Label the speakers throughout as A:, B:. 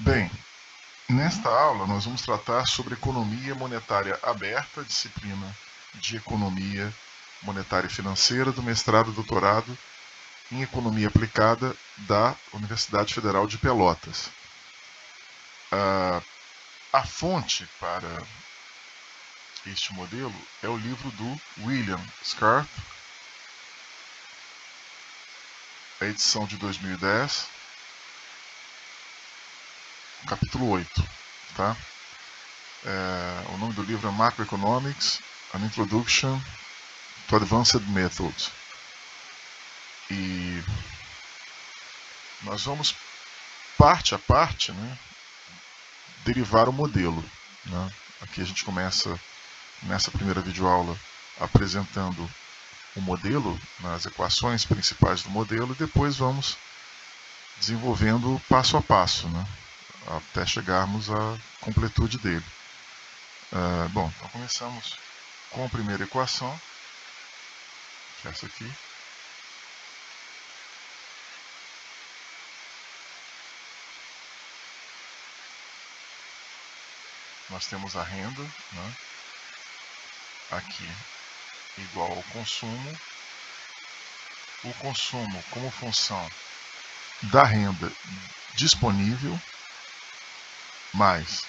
A: Bem, nesta aula nós vamos tratar sobre economia monetária aberta, disciplina de economia monetária e financeira do mestrado e doutorado em economia aplicada da Universidade Federal de Pelotas. A fonte para este modelo é o livro do William Scarf, a edição de 2010, capítulo 8. Tá? O nome do livro é Macroeconomics, An Introduction to Advanced Methods. E nós vamos, parte a parte, derivar o modelo. Aqui a gente começa, nessa primeira videoaula, apresentando o modelo, as equações principais do modelo, e depois vamos desenvolvendo passo a passo, até chegarmos à completude dele. Bom, então começamos com a primeira equação, que é essa aqui. Nós temos a renda, aqui igual ao consumo. O consumo como função da renda disponível, mais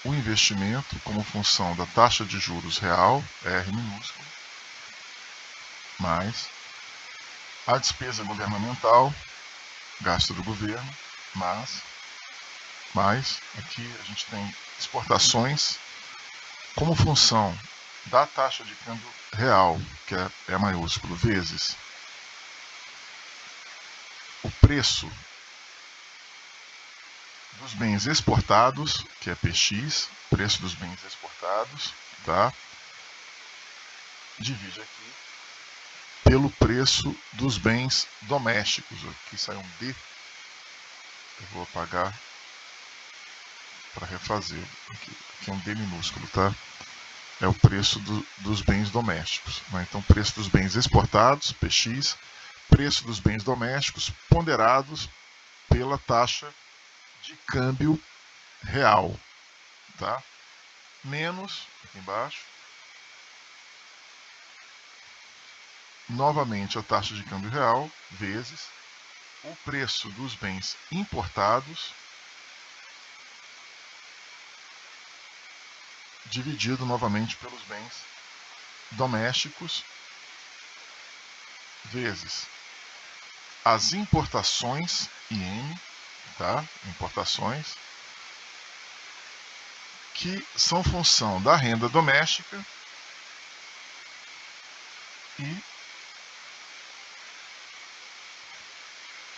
A: o investimento como função da taxa de juros real, R minúsculo, mais a despesa governamental, gasto do governo, mais aqui a gente tem exportações como função da taxa de câmbio real, que é E maiúsculo, vezes o preço dos bens exportados, que é PX, preço dos bens exportados, tá? Divide aqui pelo preço dos bens domésticos. Aqui sai um D, eu vou apagar para refazer. Aqui é um D minúsculo, tá? É o preço dos bens domésticos. Então, preço dos bens exportados, PX, preço dos bens domésticos ponderados pela taxa de câmbio real, tá? Menos, aqui embaixo, novamente a taxa de câmbio real, vezes o preço dos bens importados, dividido novamente pelos bens domésticos, vezes as importações, IM, tá? Importações, que são função da renda doméstica e,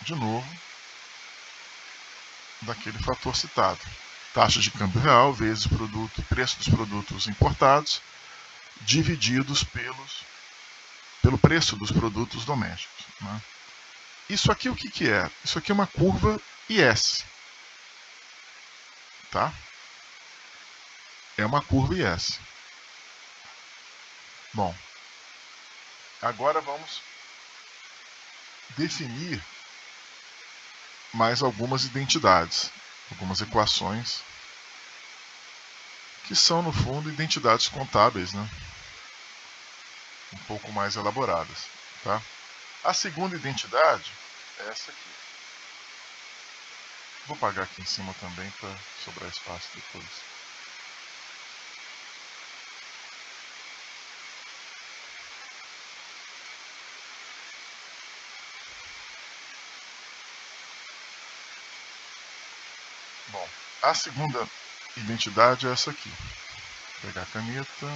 A: de novo, daquele fator citado. Taxa de câmbio real vezes preço dos produtos importados, divididos pelo preço dos produtos domésticos. Isso aqui o que é? Isso aqui é uma curva IS. Tá? É uma curva IS. Bom, agora vamos definir mais algumas identidades, algumas equações, que são, no fundo, identidades contábeis, um pouco mais elaboradas. Tá? A segunda identidade é essa aqui. Vou apagar aqui em cima também para sobrar espaço depois. Bom, a segunda identidade é essa aqui. Vou pegar a caneta.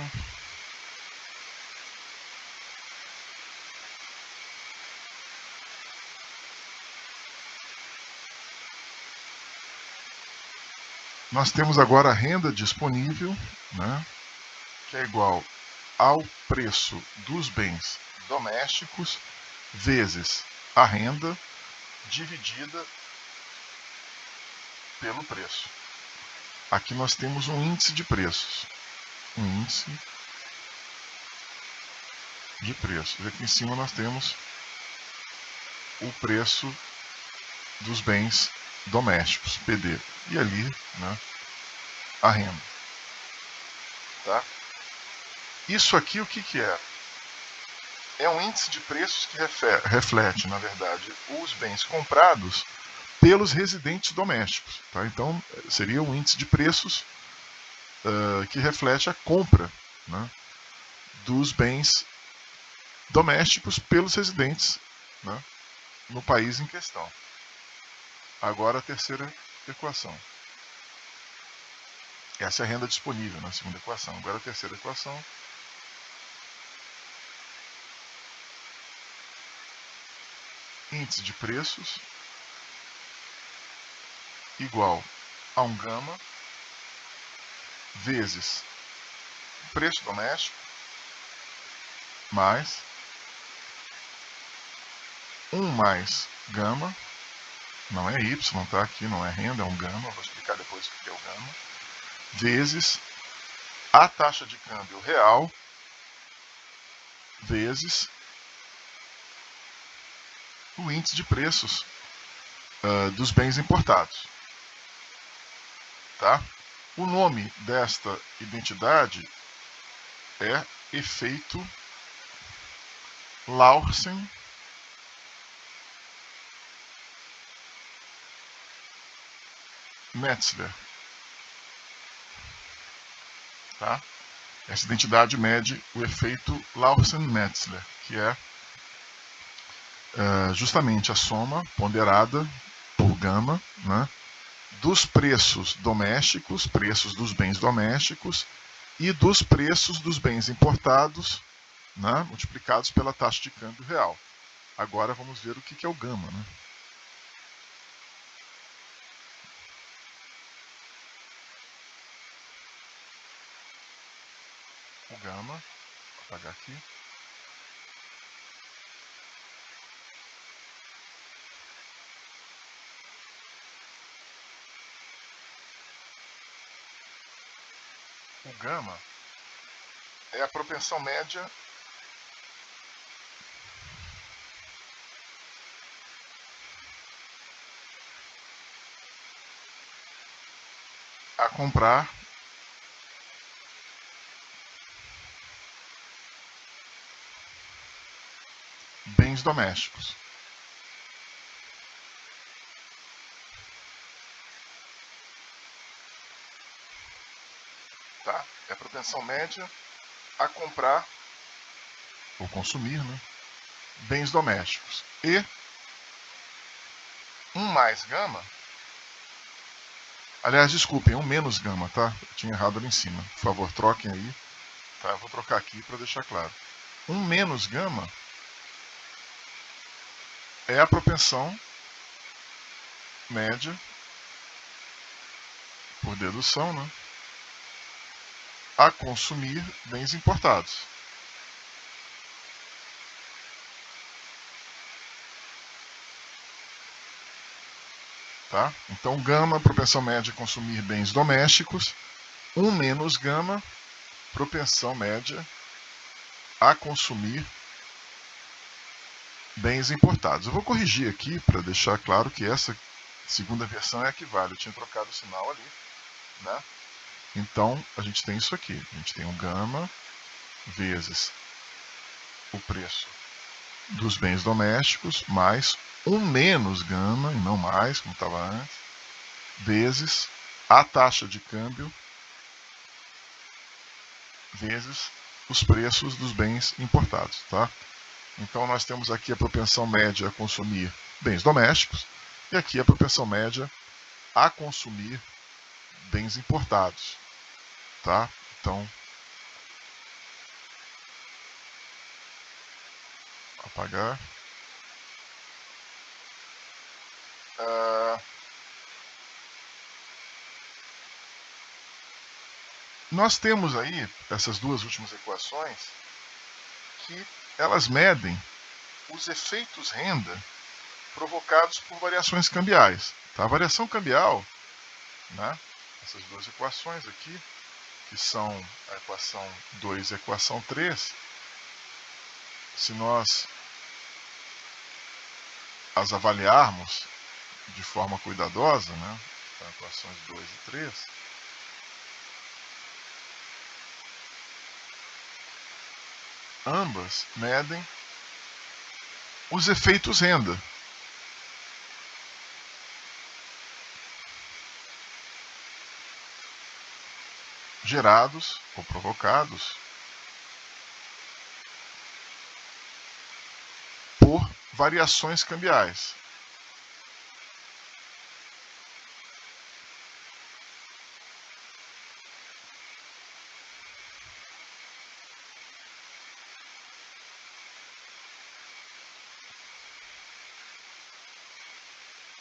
A: Nós temos agora a renda disponível, que é igual ao preço dos bens domésticos vezes a renda dividida pelo preço. Aqui nós temos um índice de preços. Um índice de preços. E aqui em cima nós temos o preço dos bens domésticos, PD, e ali, né, a renda. Tá? Isso aqui o que é? É um índice de preços que reflete, na verdade, os bens comprados pelos residentes domésticos. Tá? Então, seria um índice de preços que reflete a compra, né, dos bens domésticos pelos residentes, né, no país em questão. Agora a terceira equação. Essa é a renda disponível na segunda equação. Agora a terceira equação. Índice de preços igual a um gama vezes preço doméstico mais 1 mais gama, não é Y, tá? Aqui não é renda, é um gama, vou explicar depois o que é o gama, vezes a taxa de câmbio real vezes o índice de preços dos bens importados. Tá? O nome desta identidade é efeito Lawrence-Metzler. Tá? Essa identidade mede o efeito Lawrence-Metzler, que é justamente a soma ponderada por gama, né, dos preços domésticos, preços dos bens domésticos, e dos preços dos bens importados, né, multiplicados pela taxa de câmbio real. Agora vamos ver o que é o gama. Né? O gama, vou apagar aqui. O gama é a propensão média a comprar bens domésticos. Tá? É a propensão média a comprar ou consumir, né, bens domésticos. E 1 mais gama, aliás, desculpem, 1 menos gama, tá? Eu tinha errado ali em cima. Por favor, troquem aí. Tá? Eu vou trocar aqui para deixar claro. 1 menos gama é a propensão média, por dedução, né, a consumir bens importados. Tá? Então, gama, propensão média a consumir bens domésticos. 1 menos gama, propensão média a consumir bens importados. Eu vou corrigir aqui para deixar claro que essa segunda versão é a que vale. Eu tinha trocado o sinal ali. Né? Então, a gente tem isso aqui. A gente tem um gama vezes o preço dos bens domésticos mais 1 menos gama, e não mais, como estava antes, vezes a taxa de câmbio vezes os preços dos bens importados. Tá? Então, nós temos aqui a propensão média a consumir bens domésticos e aqui a propensão média a consumir bens importados. Tá? Então, apagar. Nós temos aí essas duas últimas equações que elas medem os efeitos renda provocados por variações cambiais. Tá? A variação cambial, né, essas duas equações aqui, que são a equação 2 e a equação 3, se nós as avaliarmos de forma cuidadosa, né? Então, equações 2 e 3, ambas medem os efeitos renda gerados ou provocados por variações cambiais.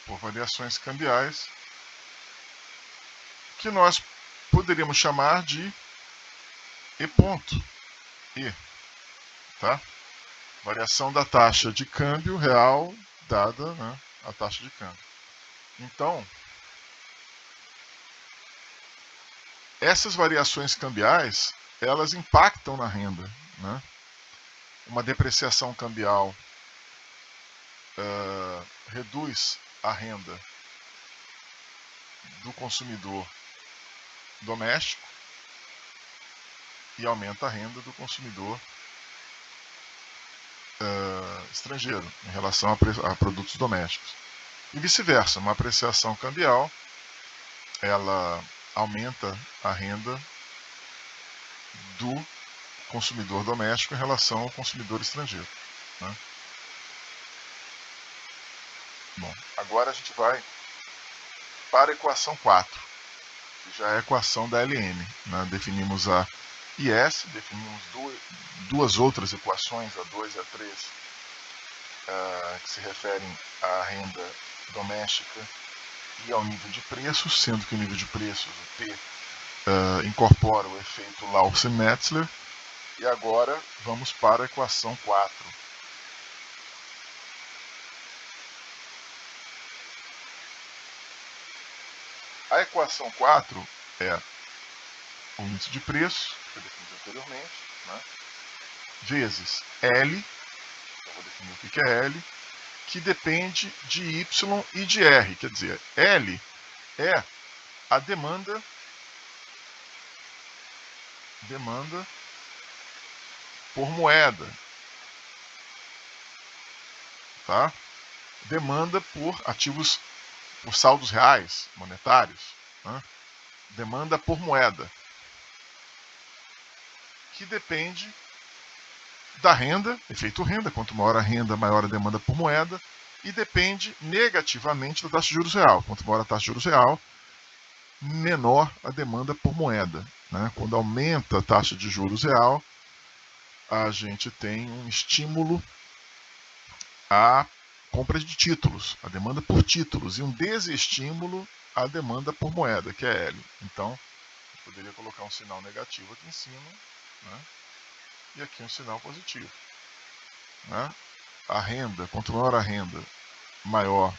A: Por variações cambiais que nós poderíamos chamar de E ponto. E, tá? Variação da taxa de câmbio real dada, né, a taxa de câmbio. Então, essas variações cambiais, elas impactam na renda, né? Uma depreciação cambial reduz a renda do consumidor doméstico e aumenta a renda do consumidor estrangeiro em relação a produtos domésticos. E vice-versa, uma apreciação cambial, ela aumenta a renda do consumidor doméstico em relação ao consumidor estrangeiro, né? Bom, agora a gente vai para a equação 4, que já é a equação da LM, né? Definimos a IS, definimos duas outras equações, a 2 e a 3, que se referem à renda doméstica e ao nível de preços, sendo que o nível de preços, o P, incorpora o efeito Lawson-Metzler. E agora vamos para a equação 4. A equação 4 é o índice de preço, que eu defini anteriormente, né, vezes L, eu vou definir o que é L, que depende de Y e de R. Quer dizer, L é a demanda por moeda, tá? Demanda por ativos, por saldos reais, monetários, né? Demanda por moeda, que depende da renda, efeito renda, quanto maior a renda, maior a demanda por moeda, e depende negativamente da taxa de juros real. Quanto maior a taxa de juros real, menor a demanda por moeda, né? Quando aumenta a taxa de juros real, a gente tem um estímulo à compra de títulos, a demanda por títulos, e um desestímulo à demanda por moeda, que é L. Então, poderia colocar um sinal negativo aqui em cima, né? E aqui um sinal positivo, né? A renda, quanto maior a renda, maior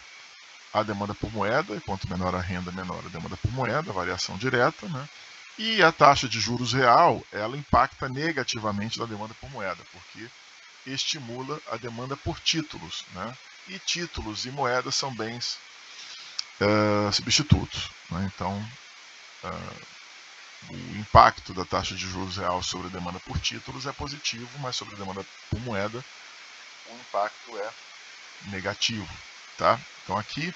A: a demanda por moeda, e quanto menor a renda, menor a demanda por moeda, variação direta, né? E a taxa de juros real, ela impacta negativamente na demanda por moeda, porque estimula a demanda por títulos, né? E títulos e moedas são bens substitutos, né? Então, o impacto da taxa de juros real sobre a demanda por títulos é positivo, mas sobre a demanda por moeda, o impacto é negativo, tá? Então aqui,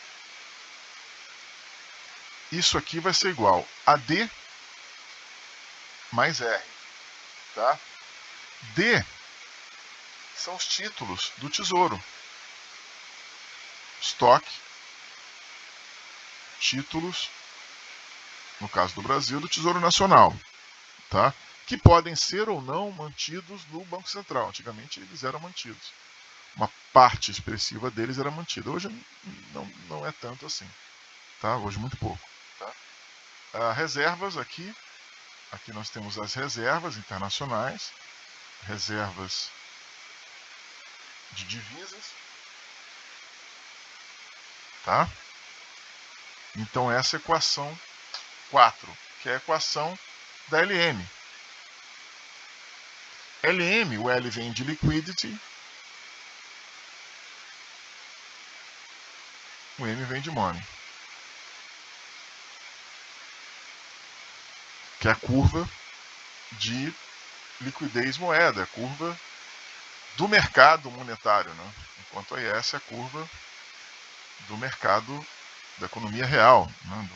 A: isso aqui vai ser igual a D mais R, tá? D são os títulos do Tesouro. Estoque, títulos, no caso do Brasil, do Tesouro Nacional, tá? Que podem ser ou não mantidos no Banco Central. Antigamente eles eram mantidos. Uma parte expressiva deles era mantida. Hoje não é tanto assim, tá? Hoje muito pouco, tá? Reservas aqui nós temos as reservas internacionais, reservas de divisas, tá? Então essa é a equação 4, que é a equação da LM. LM, o L vem de liquidity, o M vem de money, que é a curva de liquidez moeda, a curva do mercado monetário, né? Enquanto a IS é a curva do mercado da economia real, né?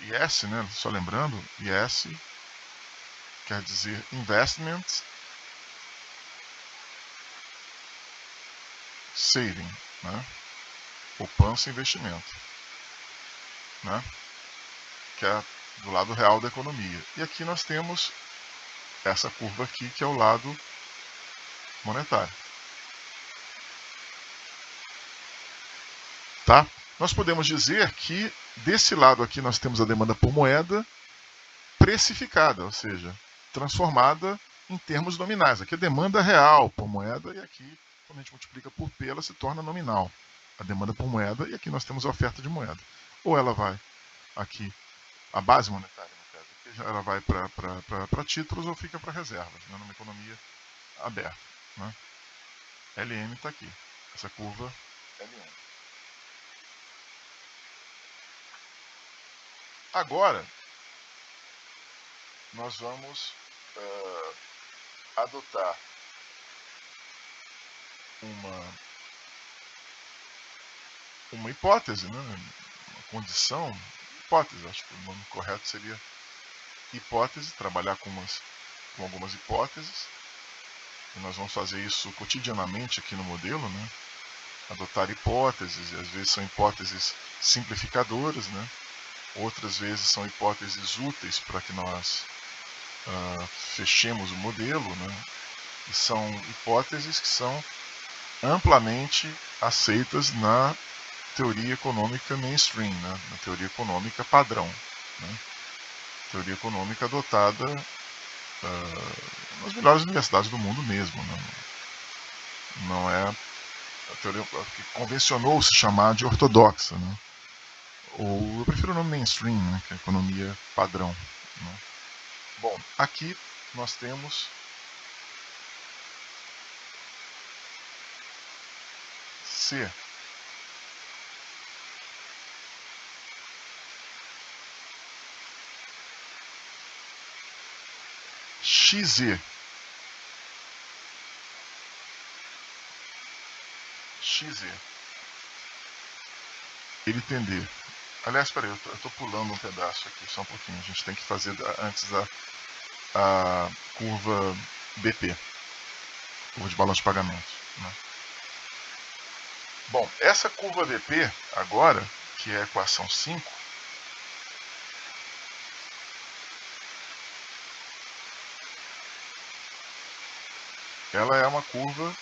A: IS, né? Só lembrando, IS quer dizer Investment Saving, né? Poupança e investimento, né? Que é do lado real da economia. E aqui nós temos essa curva aqui, que é o lado monetário. Tá? Nós podemos dizer que desse lado aqui nós temos a demanda por moeda precificada, ou seja, transformada em termos nominais. Aqui é demanda real por moeda e aqui, quando a gente multiplica por P, ela se torna nominal. A demanda por moeda e aqui nós temos a oferta de moeda. Ou ela vai aqui, a base monetária, no caso, ela vai para títulos ou fica para reservas, né, numa economia aberta. Né? LM está aqui, essa curva LM. Agora, nós vamos adotar uma hipótese, né? Uma condição, hipótese, acho que o nome correto seria hipótese, trabalhar com algumas hipóteses. E nós vamos fazer isso cotidianamente aqui no modelo, né? Adotar hipóteses, e às vezes são hipóteses simplificadoras, né? Outras vezes são hipóteses úteis para que nós fechemos o modelo, né? E são hipóteses que são amplamente aceitas na teoria econômica mainstream, né? Na teoria econômica padrão, né? Teoria econômica adotada nas melhores universidades do mundo mesmo, né? Não é a teoria que convencionou se chamar de ortodoxa, né? Ou eu prefiro o nome mainstream, né? Que é a economia padrão, né? Bom, aqui nós temos C. XZ. XZ. Ele tender. Aliás, peraí, eu estou pulando um pedaço aqui, só um pouquinho. A gente tem que fazer antes a curva BP, curva de balanço de pagamento, né? Bom, essa curva BP, agora, que é a equação 5, ela é uma curva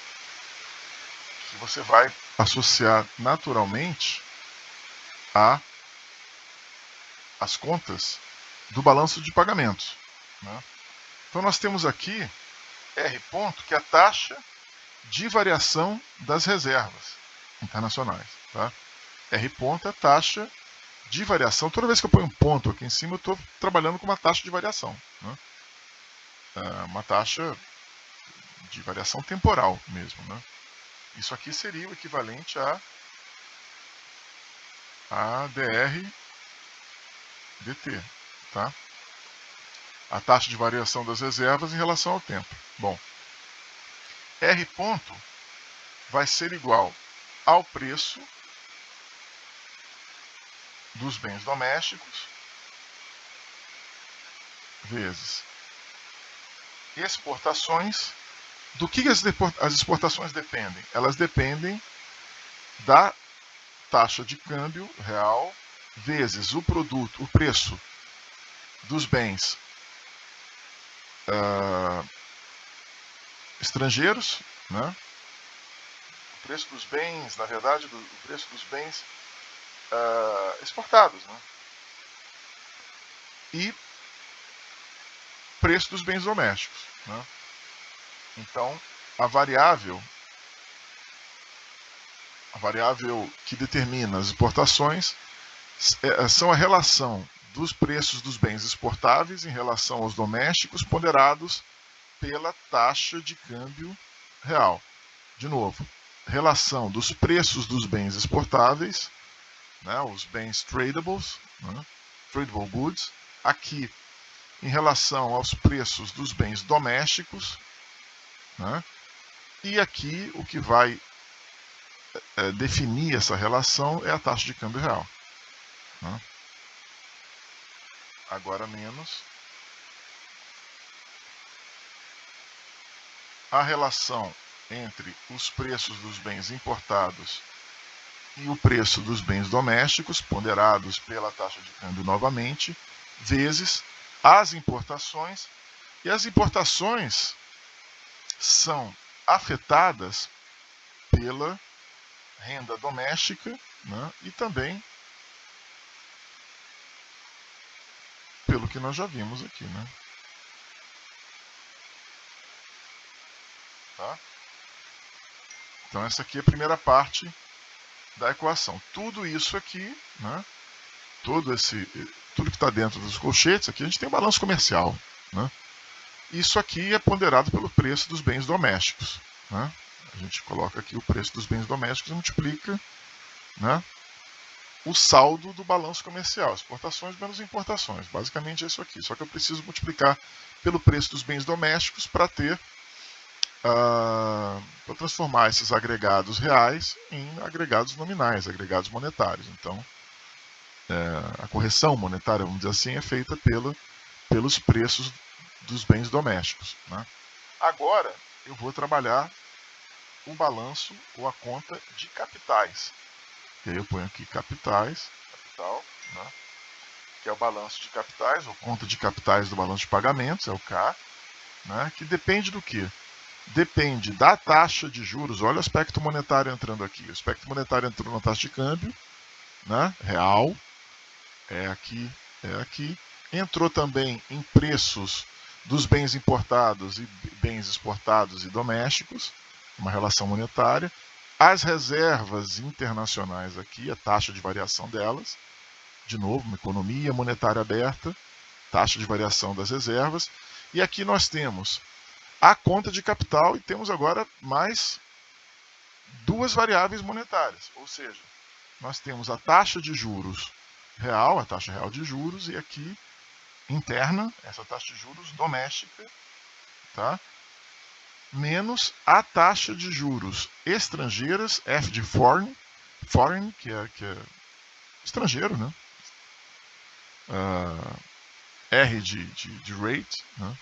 A: que você vai associar naturalmente às contas do balanço de pagamentos, né? Então nós temos aqui R ponto, que é a taxa de variação das reservas internacionais. Tá? R ponto é a taxa de variação. Toda vez que eu ponho um ponto aqui em cima, eu estou trabalhando com uma taxa de variação. Né? Uma taxa de variação temporal mesmo. Né? Isso aqui seria o equivalente a DR dt. Tá? A taxa de variação das reservas em relação ao tempo. Bom, R ponto vai ser igual ao preço dos bens domésticos vezes exportações. Do que as exportações dependem? Elas dependem da taxa de câmbio real vezes o produto, o preço dos bens estrangeiros, né? O preço dos bens, na verdade, o preço dos bens exportados, né? E preço dos bens domésticos, né? Então, a variável que determina as exportações são a relação dos preços dos bens exportáveis em relação aos domésticos ponderados pela taxa de câmbio real. De novo, relação dos preços dos bens exportáveis, né, os bens tradables, né, tradable goods, aqui em relação aos preços dos bens domésticos, né, e aqui o que vai definir essa relação é a taxa de câmbio real. Né. Agora menos a relação entre os preços dos bens importados e o preço dos bens domésticos, ponderados pela taxa de câmbio novamente, vezes as importações. E as importações são afetadas pela renda doméstica, né, e também pelo que nós já vimos aqui. Né? Tá? Então essa aqui é a primeira parte da equação. Tudo isso aqui, né, tudo que está dentro dos colchetes, aqui a gente tem balanço comercial. Né? Isso aqui é ponderado pelo preço dos bens domésticos. Né? A gente coloca aqui o preço dos bens domésticos e multiplica, né, o saldo do balanço comercial. Exportações menos importações. Basicamente é isso aqui. Só que eu preciso multiplicar pelo preço dos bens domésticos para ter para transformar esses agregados reais em agregados nominais, agregados monetários. Então, a correção monetária, vamos dizer assim, é feita pelos preços dos bens domésticos. Né? Agora, eu vou trabalhar o balanço ou a conta de capitais. E aí eu ponho aqui capital, né? Que é o balanço de capitais, ou conta de capitais do balanço de pagamentos, é o K, né? Que depende do quê? Depende da taxa de juros. Olha o aspecto monetário entrando aqui. O aspecto monetário entrou na taxa de câmbio, né? Real, é aqui. Entrou também em preços dos bens importados e bens exportados e domésticos, uma relação monetária. As reservas internacionais aqui, a taxa de variação delas, de novo, uma economia monetária aberta, taxa de variação das reservas. E aqui nós temos a conta de capital e temos agora mais duas variáveis monetárias, ou seja, nós temos a taxa de juros real, a taxa real de juros, e aqui interna, essa taxa de juros doméstica, tá? Menos a taxa de juros estrangeiras, F de foreign, que é estrangeiro, né? R de rate, né?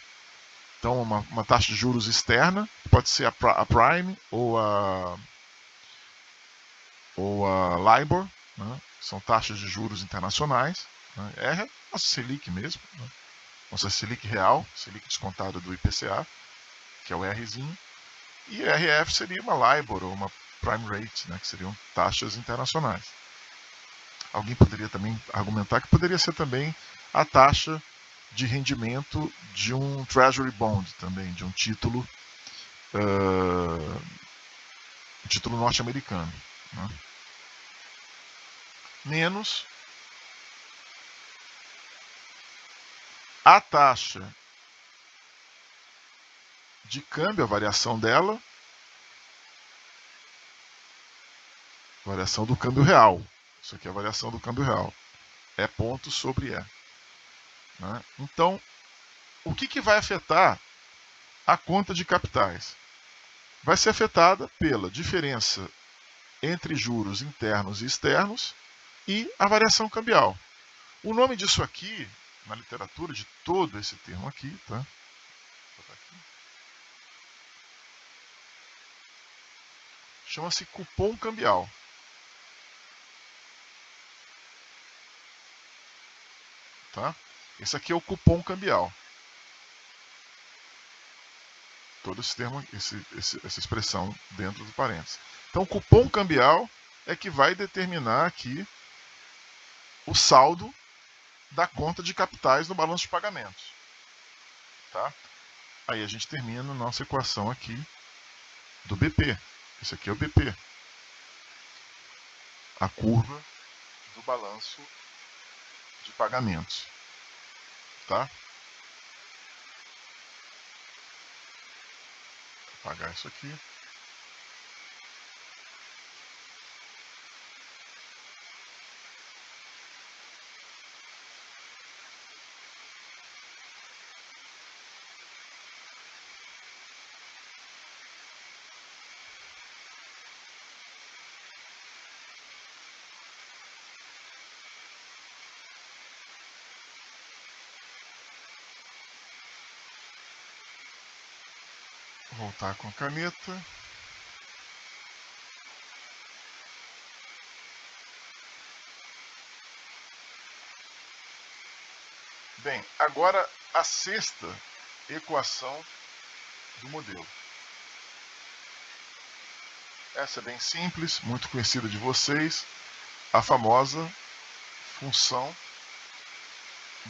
A: Então uma taxa de juros externa, pode ser a prime ou a LIBOR, né? São taxas de juros internacionais. Né? R é a Selic mesmo, né? Nossa Selic real, Selic descontada do IPCA, que é o Rzinho. E RF seria uma LIBOR ou uma prime rate, né? Que seriam taxas internacionais. Alguém poderia também argumentar que poderia ser também a taxa de rendimento de um Treasury Bond também, de um título norte-americano. Né? Menos a taxa de câmbio, a variação dela, variação do câmbio real. Isso aqui é a variação do câmbio real. É ponto sobre E. Né? Então, o que vai afetar a conta de capitais? Vai ser afetada pela diferença entre juros internos e externos e a variação cambial. O nome disso aqui, na literatura, de todo esse termo aqui, tá? Chama-se cupom cambial. Tá? Esse aqui é o cupom cambial. Todo esse termo, essa expressão dentro do parênteses. Então, o cupom cambial é que vai determinar aqui o saldo da conta de capitais no balanço de pagamentos. Tá? Aí a gente termina a nossa equação aqui do BP. Esse aqui é o BP. A curva do balanço de pagamentos. Tá? Vou apagar isso aqui. Voltar com a caneta. Bem, agora a sexta equação do modelo. Essa é bem simples, muito conhecida de vocês, a famosa função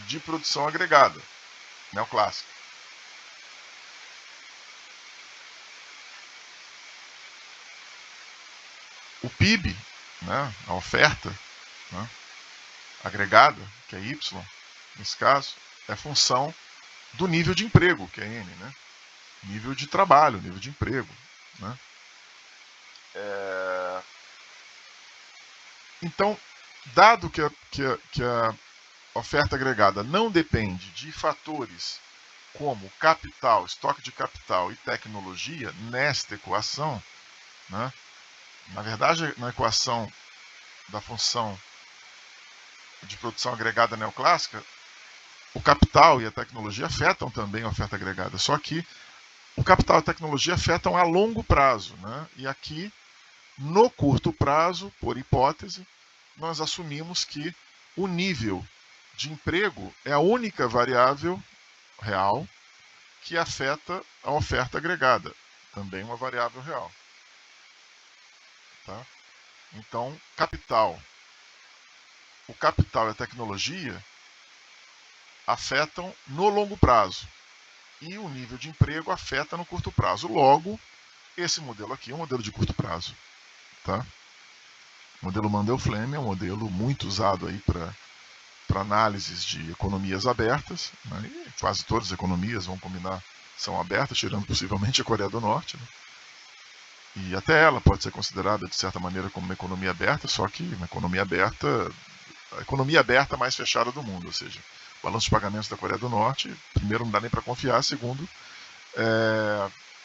A: de produção agregada, neoclássica. O PIB, né, a oferta, né, agregada, que é Y, nesse caso, é função do nível de emprego, que é N, né? Nível de trabalho, nível de emprego, né? Então, dado que a oferta agregada não depende de fatores como capital, estoque de capital e tecnologia nesta equação, né? Na verdade, na equação da função de produção agregada neoclássica, o capital e a tecnologia afetam também a oferta agregada, só que o capital e a tecnologia afetam a longo prazo, né? E aqui, no curto prazo, por hipótese, nós assumimos que o nível de emprego é a única variável real que afeta a oferta agregada, também uma variável real. Tá? Então, o capital e a tecnologia afetam no longo prazo e o nível de emprego afeta no curto prazo. Logo, esse modelo aqui é um modelo de curto prazo. Tá? O modelo Mandel-Flemming é um modelo muito usado aí para análises de economias abertas, né? E quase todas as economias, vão combinar, são abertas, tirando possivelmente a Coreia do Norte, né? E até ela pode ser considerada, de certa maneira, como uma economia aberta, só que uma economia aberta, a economia aberta mais fechada do mundo, ou seja, o balanço de pagamentos da Coreia do Norte, primeiro, não dá nem para confiar, segundo,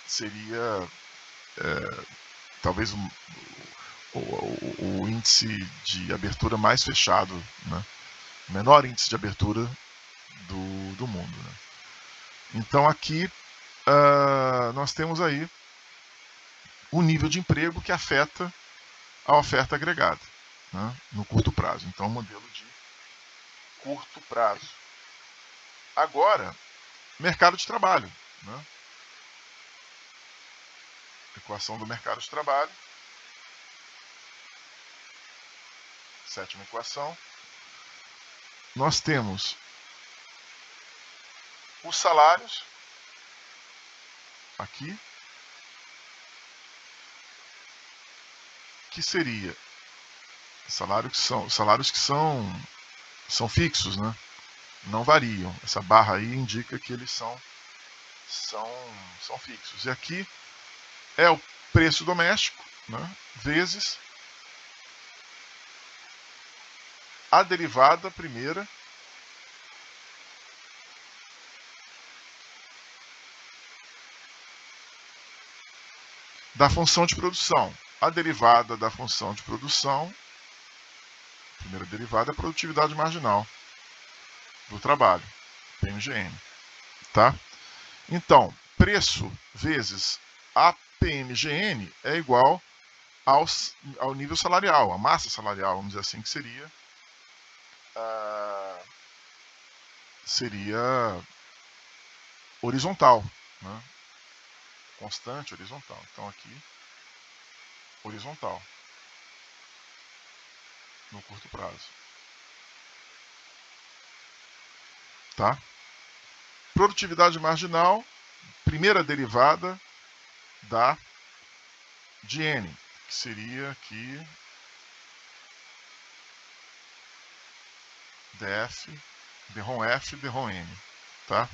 A: seria talvez o índice de abertura mais fechado, né? O menor índice de abertura do mundo. Né? Então aqui nós temos aí o nível de emprego que afeta a oferta agregada, né? No curto prazo. Então, modelo de curto prazo. Agora, mercado de trabalho. Né? Equação do mercado de trabalho. Sétima equação. Nós temos os salários aqui, que seria salários que são fixos, né? Não variam. Essa barra aí indica que eles são fixos. E aqui é o preço doméstico, né, vezes a derivada primeira da função de produção. A derivada da função de produção, a primeira derivada é a produtividade marginal do trabalho, PMGN. Tá? Então, preço vezes a PMGN é igual ao nível salarial, a massa salarial, vamos dizer assim, que seria horizontal, né? Constante, horizontal. Então aqui, horizontal, no curto prazo. Tá? Produtividade marginal, primeira derivada de N, que seria aqui dF, dRom F, dRom N. Tá?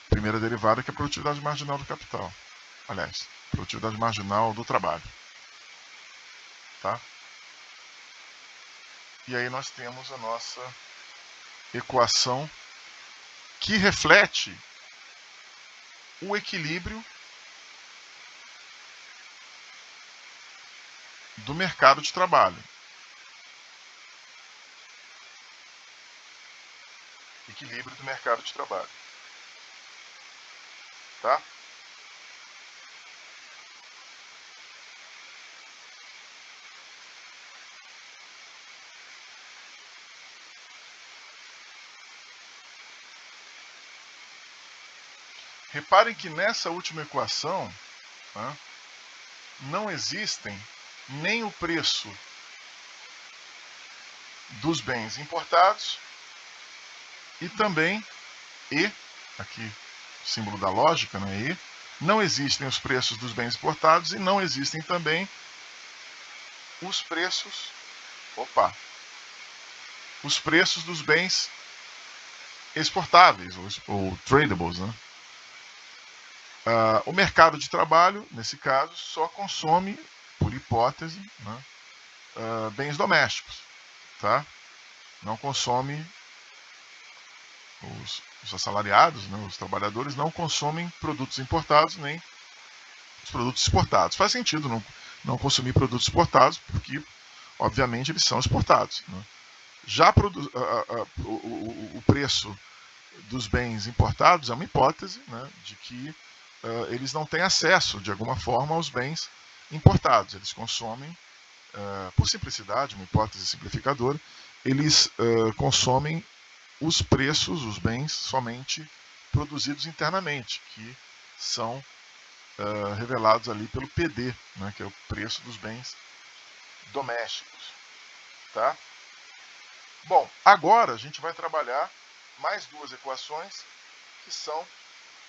A: Primeira derivada que é a produtividade marginal do capital. Aliás, produtividade marginal do trabalho. Tá? E aí nós temos a nossa equação que reflete o equilíbrio do mercado de trabalho. Equilíbrio do mercado de trabalho. Tá? Reparem que nessa última equação, né, não existem nem o preço dos bens importados e também aqui o símbolo da lógica, né, não existem os preços dos bens importados e não existem também os preços, os preços dos bens exportáveis ou tradables, né? O mercado de trabalho, nesse caso, só consome, por hipótese, né, bens domésticos, tá? Não consome, os assalariados, né, os trabalhadores não consomem produtos importados nem os produtos exportados. Faz sentido não consumir produtos exportados, porque, obviamente, eles são exportados, né? Já o preço dos bens importados é uma hipótese, né, de que eles não têm acesso, de alguma forma, aos bens importados. Eles consomem, por simplicidade, uma hipótese simplificadora, eles consomem os preços, os bens, somente produzidos internamente, que são revelados ali pelo PD, né, que é o preço dos bens domésticos. Tá? Bom, agora a gente vai trabalhar mais duas equações, que são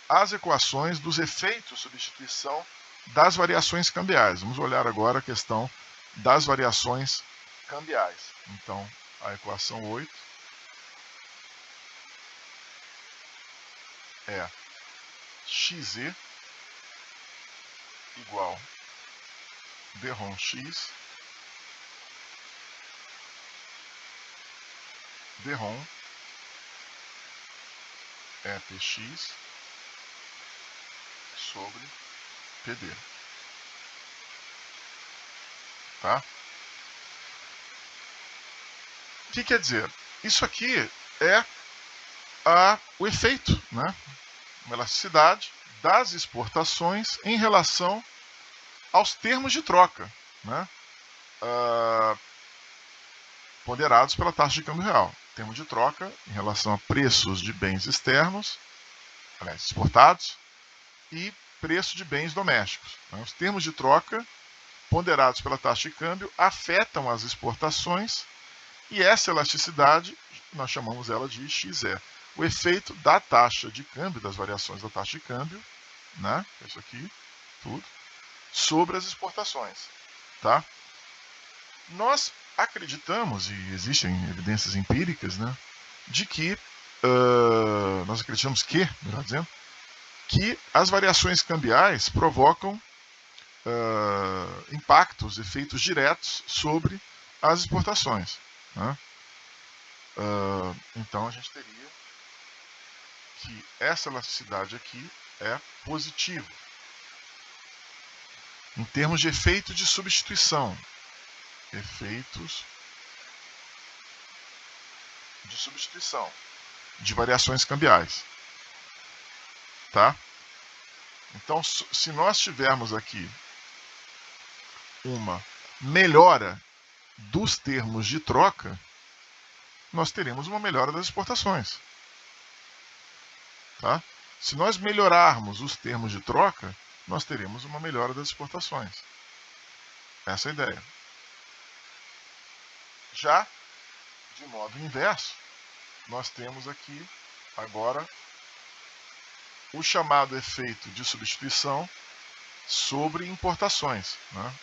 A: as equações dos efeitos de substituição das variações cambiais. Vamos olhar agora a questão das variações cambiais. Então, a equação 8 é XE igual D-ROM X D-ROM é PX sobre PD. Tá? O que quer dizer? Isso aqui é o efeito, né? Uma elasticidade das exportações em relação aos termos de troca, né? Ponderados pela taxa de câmbio real. Termo de troca em relação a preços de bens externos, aliás, exportados, e preço de bens domésticos. Os termos de troca ponderados pela taxa de câmbio afetam as exportações e essa elasticidade, nós chamamos ela de XE. O efeito da taxa de câmbio, das variações da taxa de câmbio, né? Isso aqui, tudo, sobre as exportações. Tá? Nós acreditamos, e existem evidências empíricas, né, de que, nós acreditamos que, melhor dizendo, que as variações cambiais provocam impactos, efeitos diretos sobre as exportações. Né? Então a gente teria que essa elasticidade aqui é positiva. Em termos de efeito de substituição, efeitos de substituição de variações cambiais. Tá? Então, se nós tivermos aqui uma melhora dos termos de troca, nós teremos uma melhora das exportações. Tá? Se nós melhorarmos os termos de troca, nós teremos uma melhora das exportações. Essa é a ideia. Já, de modo inverso, nós temos aqui agora o chamado efeito de substituição sobre importações, né?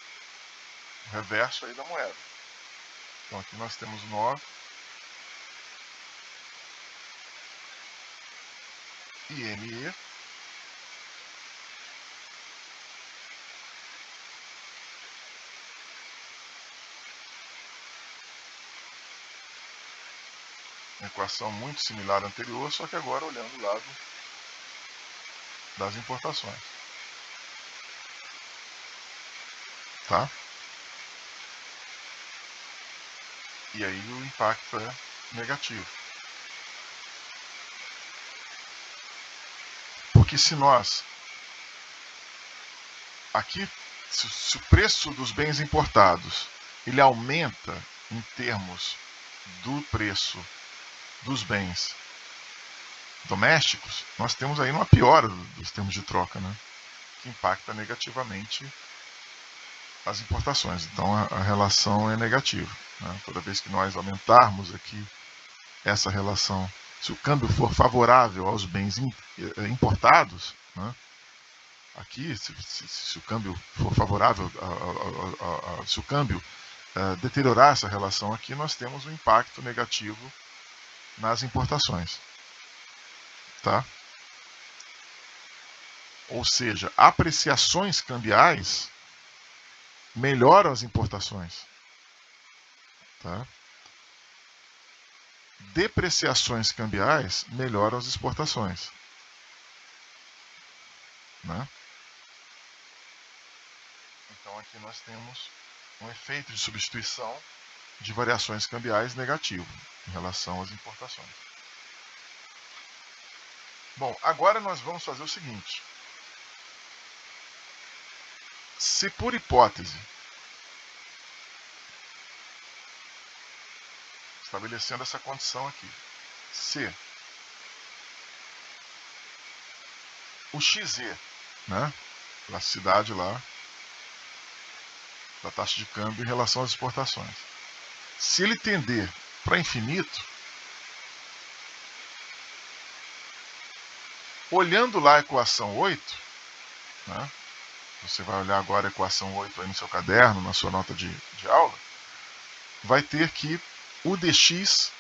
A: O reverso aí da moeda. Então aqui nós temos 9 INE uma equação muito similar à anterior, só que agora olhando o lado das importações. Tá? E aí o impacto é negativo. Porque se nós aqui, se o preço dos bens importados ele aumenta em termos do preço dos bens domésticos, nós temos aí uma piora dos termos de troca, né? Que impacta negativamente as importações. Então a relação é negativa, né? Toda vez que nós aumentarmos aqui essa relação, se o câmbio for favorável aos bens importados, né? Aqui, se o câmbio for favorável, se o câmbio deteriorar essa relação aqui, nós temos um impacto negativo nas importações. Tá? Ou seja, apreciações cambiais melhoram as importações. Tá? Depreciações cambiais melhoram as exportações. Né? Então aqui nós temos um efeito de substituição de variações cambiais negativo em relação às importações. Bom, agora nós vamos fazer o seguinte. Se por hipótese, estabelecendo essa condição aqui, se o XZ, né, elasticidade lá da taxa de câmbio em relação às exportações, se ele tender para infinito, olhando lá a equação 8, né, você vai olhar agora a equação 8 aí no seu caderno, na sua nota de aula, vai ter que o dx,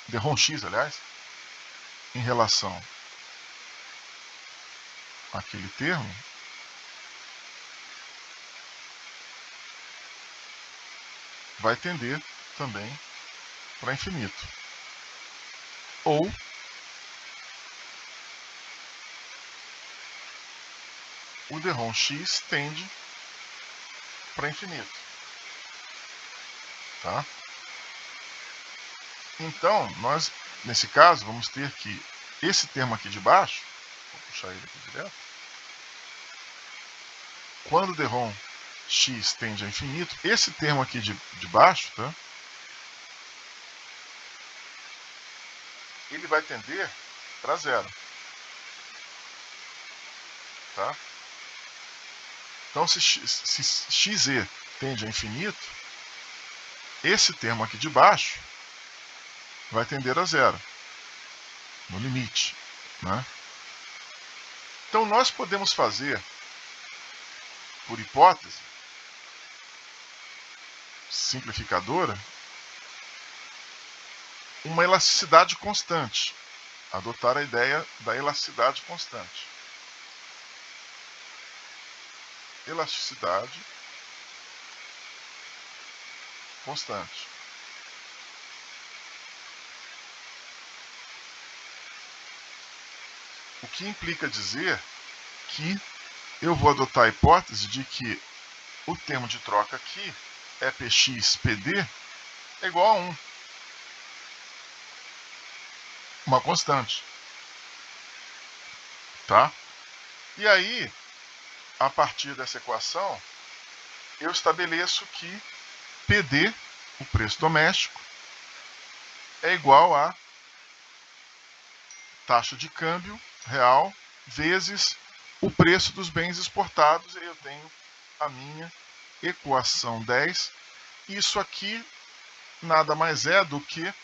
A: dρx, aliás, em relação àquele termo, vai tender também para infinito. Ou o dρx tende para infinito. Tá? Então, nós, nesse caso, vamos ter que esse termo aqui de baixo, vou puxar ele aqui direto, quando o dρx tende a infinito, esse termo aqui de baixo, tá? Ele vai tender para zero. Tá? Então, se xz tende a infinito, esse termo aqui de baixo vai tender a zero, no limite. Né? Então, nós podemos fazer, por hipótese simplificadora, uma elasticidade constante. Adotar a ideia da elasticidade constante. Elasticidade constante. O que implica dizer que eu vou adotar a hipótese de que o termo de troca aqui, EPX PD, é igual a 1. Uma constante. Tá? E aí, a partir dessa equação, eu estabeleço que PD, o preço doméstico, é igual a taxa de câmbio real vezes o preço dos bens exportados, e eu tenho a minha equação 10. Isso aqui nada mais é do que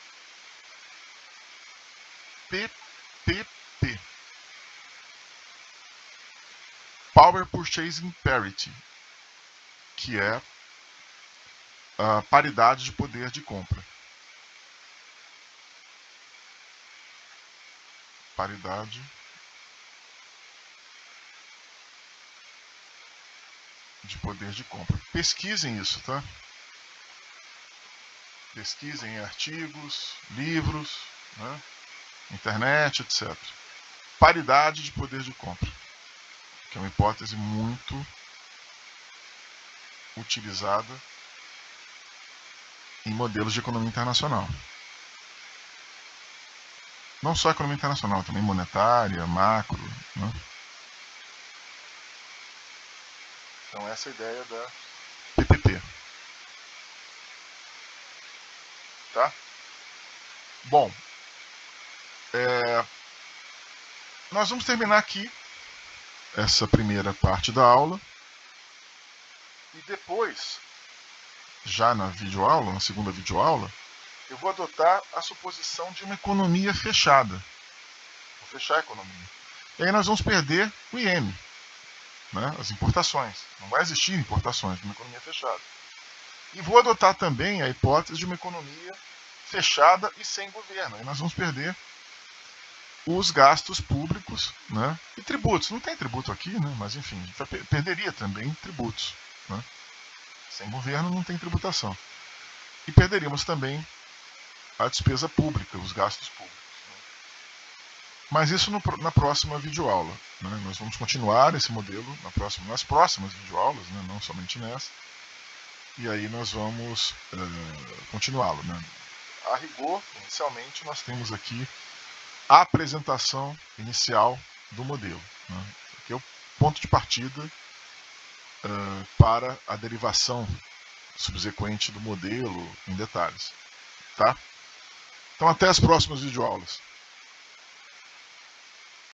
A: PPP, Power Purchasing Parity, que é a paridade de poder de compra. Paridade de poder de compra. Pesquisem isso, tá? Pesquisem em artigos, livros, né? Internet, etc. Paridade de poder de compra, que é uma hipótese muito utilizada em modelos de economia internacional. Não só economia internacional, também monetária, macro. Né? Então essa é a ideia da PPP. Tá? Bom, nós vamos terminar aqui essa primeira parte da aula. E depois, já na videoaula, na segunda videoaula, eu vou adotar a suposição de uma economia fechada. Vou fechar a economia. E aí nós vamos perder o IEM, né, as importações. Não vai existir importações de uma economia fechada. E vou adotar também a hipótese de uma economia fechada e sem governo. Aí nós vamos perder os gastos públicos, né, e tributos. Não tem tributo aqui, né, mas enfim, a gente perderia também tributos. Né. Sem governo não tem tributação. E perderíamos também a despesa pública, os gastos públicos. Né. Mas isso na próxima videoaula. Né. Nós vamos continuar esse modelo nas próximas videoaulas, né, não somente nessa. E aí nós vamos continuá-lo. Né. A rigor, inicialmente, nós temos aqui a apresentação inicial do modelo. Né. Aqui é o ponto de partida para a derivação subsequente do modelo em detalhes. Tá? Então até as próximas videoaulas.